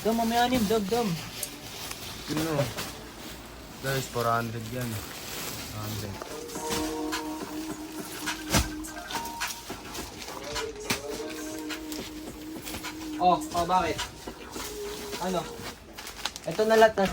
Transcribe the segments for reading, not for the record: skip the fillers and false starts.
Dam, mamaya anim, dam. Sino? Guys, 400 yan. 400. Bakit? Ano? Ito na lahat na.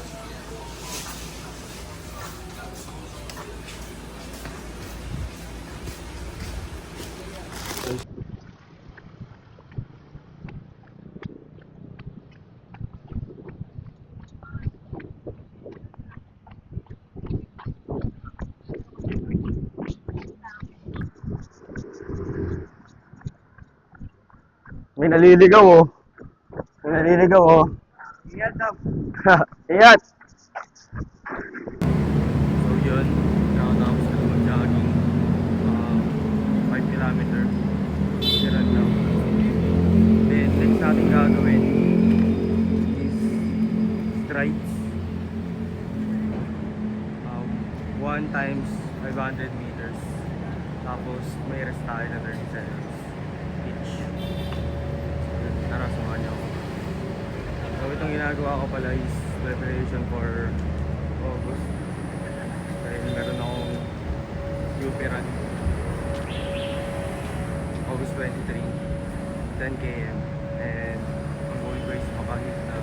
May naliligaw oh. May naliligaw oh. Iyat, dam. Iyat! So yun, nakatapos ko na mag-jogging. 5 kilometer. Siran lang. Then next natin gagawin is strides. 1 times 500 meters. Tapos may rest tayo na 30 seconds each. Tara, samahan niyo ako. So itong ginagawa ko pala is preparation for August. Dahil meron akong UP run. August 23, 10 km. And ang goal ko is makahit na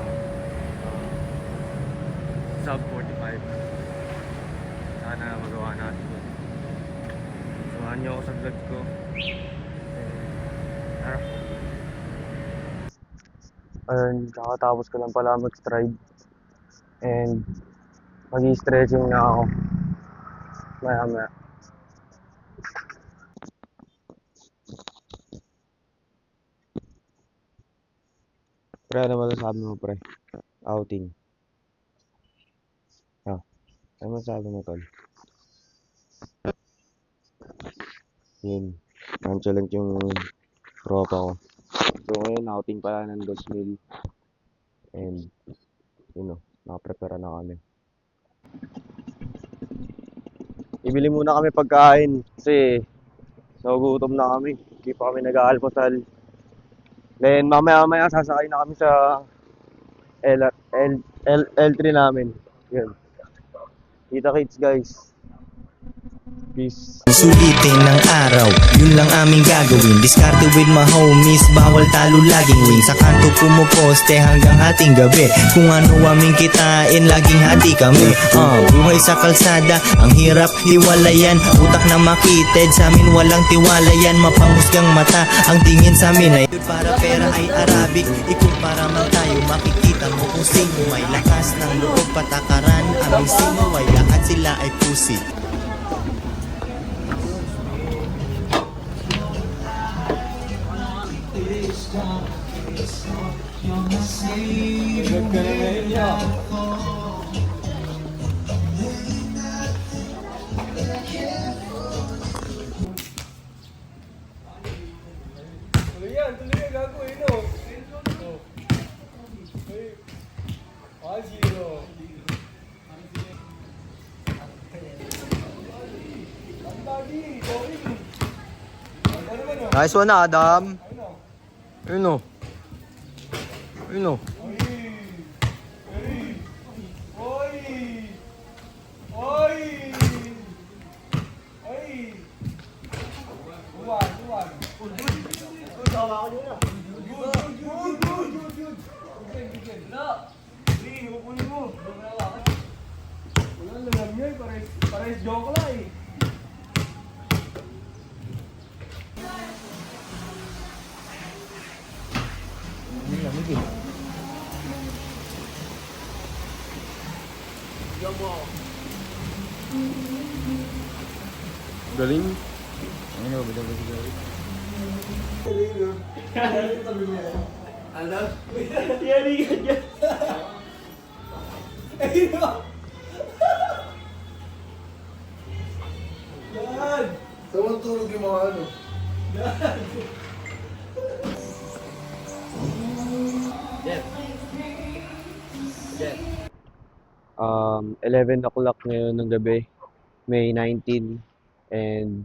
sub 45. Sana magawa natin yun. Samahan niyo ako sa vlog ko. Tara. Ayun, kakatapos ko lang pala mag-stride. And mag-i-stretching na ako. Maya. Pre, ano masasabi mo, pre? Outing. Ano masasabi mo, tol? Yun. Nonchalant yung tropa ko. So ngayon, outing pala ng 2,000. And, nakaprepare na kami. Ibili muna kami pagkain kasi nagugutom na kami. Hindi pa kami nag-aalmusal. Then mamaya sasakay na kami sa L3 namin. Yun. Kita-kits guys. Peace. Sulitin ng araw, yun lang aming gagawin. Diskarte with my homies, bawal talo laging win. Sa kanto pumuposte hanggang hating gabi. Kung ano aming kitain, laging hati kami. Buhay sa kalsada, ang hirap hiwalayan. Utak na makitid, sa amin walang tiwala yan. Mapanghusgang mata, ang tingin sa amin ay para pera ay Arabic. Ikumpara man tayo, makikita mo kung sino may lakas ng loob patakaran. Aming sino ay lahat sila ay pusi. Tuloy yan, gagawin, no? Zero. Nice one, Adam. Ayun o. Ayun o. Pares joke lang eh. Galing. Ano ba daw ba? Ano? Yan yan. Ayun. Yan. Saan tulog yung mga ano? Yan. Yan. 11 o'clock ngayon ng gabi, May 19, and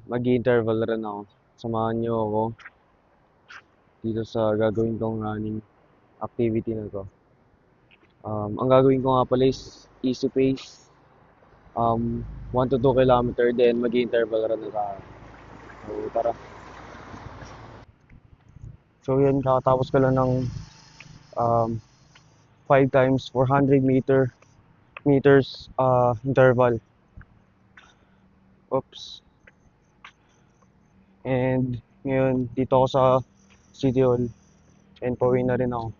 mag-interval run ako. Samahan niyo ako dito sa gagawin kong running. activity na to. Ang gagawin ko nga pala is easy pace. 1 to 2 kilometer, then mag-interval run na tayo. So, tara. So, yan, kakatapos ko lang ng 5 times 400 meters interval. Oops. And ngayon, dito ako sa City Hall. And pauwi na rin ako.